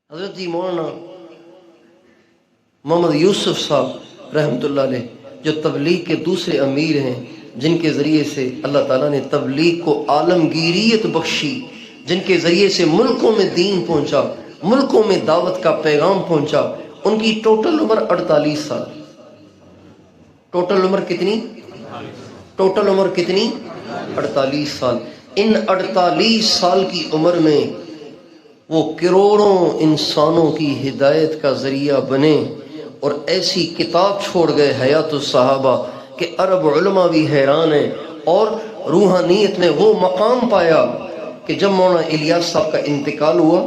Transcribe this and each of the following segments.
حضرت جی مولانا محمد یوسف صاحب رحمۃ اللہ علیہ جو تبلیغ کے دوسرے امیر ہیں، جن کے ذریعے سے اللہ تعالیٰ نے تبلیغ کو عالمگیریت بخشی، جن کے ذریعے سے ملکوں میں دین پہنچا، ملکوں میں دعوت کا پیغام پہنچا، ان کی ٹوٹل عمر 48 سال۔ ٹوٹل عمر کتنی؟ ٹوٹل عمر کتنی؟ 48 سال۔ ان 48 سال کی عمر میں وہ کروڑوں انسانوں کی ہدایت کا ذریعہ بنے اور ایسی کتاب چھوڑ گئے حیات الصحابہ کہ عرب علماء بھی حیران ہیں، اور روحانیت نے وہ مقام پایا کہ جب مولانا الیاس صاحب کا انتقال ہوا،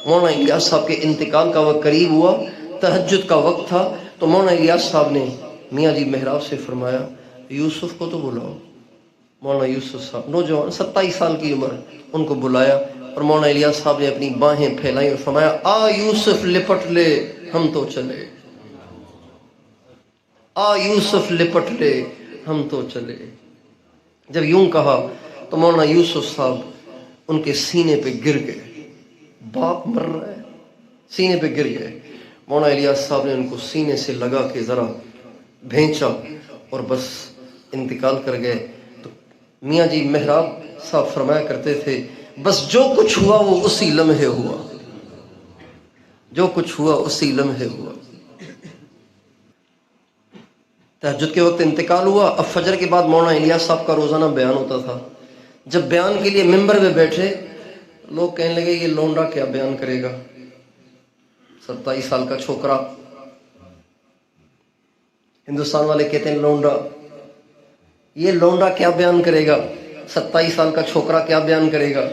مولانا الیاس صاحب کے انتقال کا وقت قریب ہوا، تہجد کا وقت تھا، تو مولانا الیاس صاحب نے میاں جی محراب سے فرمایا یوسف کو تو بلاؤ۔ مولانا یوسف صاحب نوجوان 27 سال کی عمر، ان کو بلایا اور مولانا الیاس صاحب نے اپنی باہیں پھیلائیں اور فرمایا آ یوسف لپٹ لے ہم تو چلے، آ یوسف لپٹ لے ہم تو چلے۔ جب یوں کہا تو مولانا یوسف صاحب ان کے سینے پہ گر گئے، باپ مر رہا ہے، سینے پہ گر گئے۔ مولانا الیاس صاحب نے ان کو سینے سے لگا کے ذرا بھینچا اور بس انتقال کر گئے۔ تو میاں جی محراب صاحب فرمایا کرتے تھے بس جو کچھ ہوا وہ اسی لمحے ہوا، جو کچھ ہوا اسی لمحے ہوا۔ تہجد کے وقت انتقال ہوا۔ اب فجر کے بعد مولانا الیاس صاحب کا روزانہ بیان ہوتا تھا۔ جب بیان کے لیے ممبر پہ بیٹھے، لوگ کہنے لگے یہ لونڈا کیا بیان کرے گا، 27 سال کا چھوکرا۔ ہندوستان والے کہتے ہیں لونڈا، یہ لونڈا کیا بیان کرے گا، 27 سال کا چھوکرا کیا بیان کرے گا۔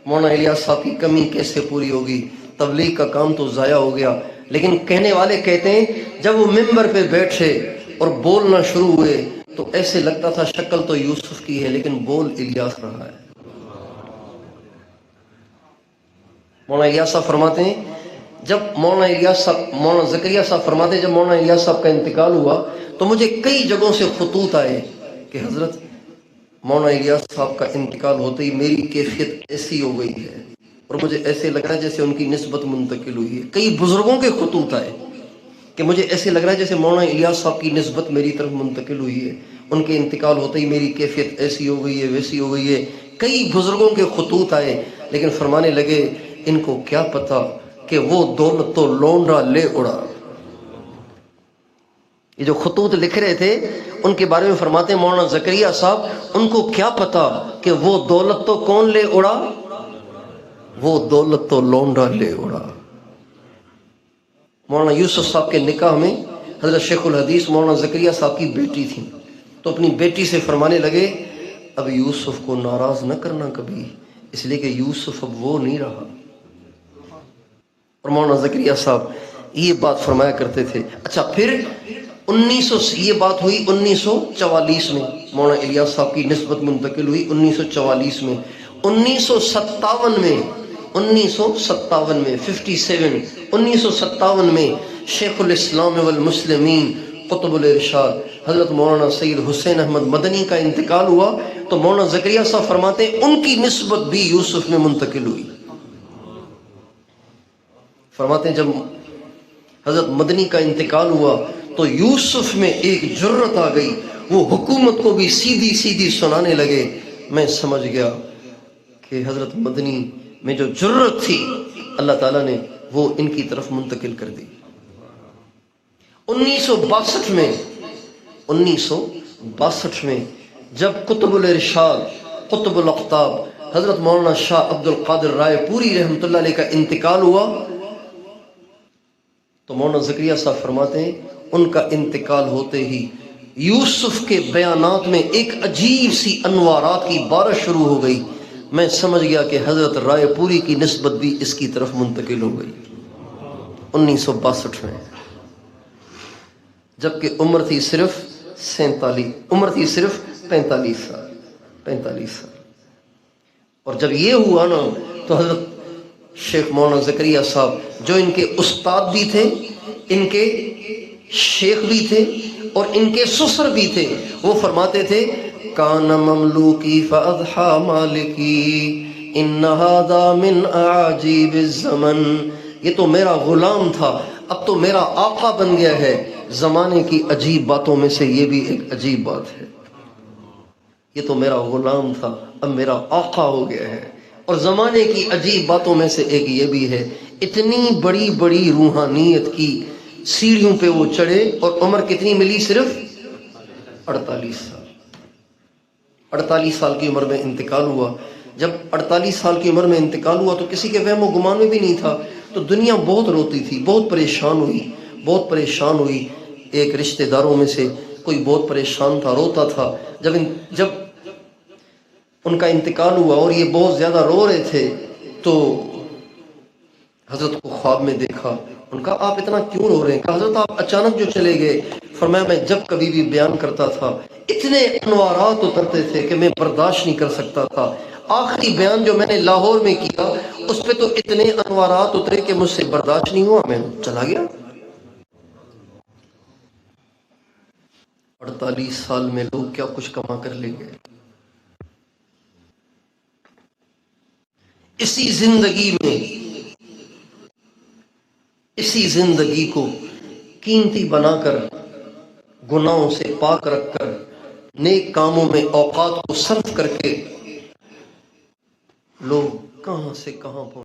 مولانا الیاس صاحب کی کمی کیسے پوری ہوگی، تبلیغ کا کام تو ضائع ہو گیا۔ لیکن کہنے والے کہتے ہیں جب وہ ممبر پہ بیٹھے اور بولنا شروع ہوئے تو ایسے لگتا تھا شکل تو یوسف کی ہے لیکن بول الیاس رہا ہے۔ مولانا الیاس صاحب فرماتے ہیں جب مولانا زکریا صاحب فرماتے ہیں جب مولانا الیاس صاحب کا انتقال ہوا تو مجھے کئی جگہوں سے خطوط آئے کہ حضرت مولانا الیاس صاحب کا انتقال ہوتے ہی میری کیفیت ایسی ہو گئی ہے اور مجھے ایسے لگ رہا ہے جیسے ان کی نسبت منتقل ہوئی ہے۔ کئی بزرگوں کے خطوط آئے کہ مجھے ایسے لگ رہا ہے جیسے مولانا الیاس صاحب کی نسبت میری طرف منتقل ہوئی ہے، ان کے انتقال ہوتے ہی میری کیفیت ایسی ہو گئی ہے ویسی ہو گئی ہے۔ کئی بزرگوں کے خطوط آئے لیکن فرمانے لگے ان کو کیا پتا کہ وہ دولت تو لونڈا لے اڑا۔ یہ جو خطوط لکھ رہے تھے ان کے بارے میں فرماتے ہیں مولانا زکریا صاحب ان کو کیا پتا کہ وہ دولت تو کون لے اڑا، وہ دولت تو لونڈا لے اڑا۔ مولانا یوسف صاحب کے نکاح میں حضرت شیخ الحدیث مولانا زکریا صاحب کی بیٹی تھی، تو اپنی بیٹی سے فرمانے لگے اب یوسف کو ناراض نہ کرنا کبھی، اس لیے کہ یوسف اب وہ نہیں رہا۔ اور مولانا زکریا صاحب یہ بات فرمایا کرتے تھے۔ اچھا پھر یہ بات ہوئی 1944 میں، مولانا الیاس صاحب کی نسبت منتقل ہوئی 1944 میں۔ 1957 میں 1957 میں شیخ الاسلام والمسلمین قطب الارشاد حضرت مولانا سید حسین احمد مدنی کا انتقال ہوا تو مولانا زکریا صاحب فرماتے ہیں ان کی نسبت بھی یوسف میں منتقل ہوئی۔ فرماتے ہیں جب حضرت مدنی کا انتقال ہوا تو یوسف میں ایک جرت آ گئی، وہ حکومت کو بھی سیدھی سیدھی سنانے لگے۔ میں سمجھ گیا کہ حضرت مدنی میں جو جرت تھی اللہ تعالیٰ نے وہ ان کی طرف منتقل کر دی۔ 1962 میں جب قطب الارشاد قطب الاقطاب حضرت مولانا شاہ عبد القادر رائے پوری رحمۃ اللہ علیہ کا انتقال ہوا تو مولانا زکریا صاحب فرماتے ہیں ان کا انتقال ہوتے ہی یوسف کے بیانات میں ایک عجیب سی انوارات کی بارش شروع ہو گئی۔ میں سمجھ گیا کہ حضرت رائے پوری کی نسبت بھی اس کی طرف منتقل ہو گئی 1962 میں، جبکہ عمر تھی صرف 45 سال۔ اور جب یہ ہوا نا تو حضرت شیخ مولانا زکریا صاحب جو ان کے استاد بھی تھے، ان کے شیخ بھی تھے اور ان کے سسر بھی تھے، وہ فرماتے تھے کان مملوکی فاضحى مالکی ان هذا من اعاجیب الزمن یہ تو میرا غلام تھا، اب تو میرا آقا بن گیا ہے۔ زمانے کی عجیب باتوں میں سے یہ بھی ایک عجیب بات ہے، یہ تو میرا غلام تھا اب میرا آقا ہو گیا ہے۔ اور زمانے کی عجیب باتوں میں سے ایک یہ بھی ہے، اتنی بڑی بڑی روحانیت کی سیڑھیوں پہ وہ چڑھے اور عمر کتنی ملی؟ صرف 48 سال۔ 48 سال کی عمر میں انتقال ہوا۔ جب 48 سال کی عمر میں انتقال ہوا تو کسی کے وہم و گمان میں بھی نہیں تھا، تو دنیا بہت روتی تھی، بہت پریشان ہوئی، بہت پریشان ہوئی۔ ایک رشتہ داروں میں سے کوئی بہت پریشان تھا، روتا تھا۔ جب ان کا انتقال ہوا اور یہ بہت زیادہ رو رہے تھے تو حضرت کو خواب میں دیکھا۔ ان کا آپ اتنا کیوں رو رہے ہیں؟ کہا حضرت آپ اچانک جو چلے گئے۔ فرمایا میں جب کبھی بھی بیان کرتا تھا اتنے انوارات اترتے تھے کہ میں برداشت نہیں کر سکتا تھا۔ آخری بیان جو میں نے لاہور میں کیا اس پہ تو اتنے انوارات اترے کہ مجھ سے برداشت نہیں ہوا، میں چلا گیا۔ 48 سال میں لوگ کیا کچھ کما کر لے گئے۔ اسی زندگی کو قیمتی بنا کر، گناہوں سے پاک رکھ کر، نیک کاموں میں اوقات کو صرف کر کے لوگ کہاں سے کہاں پہنچ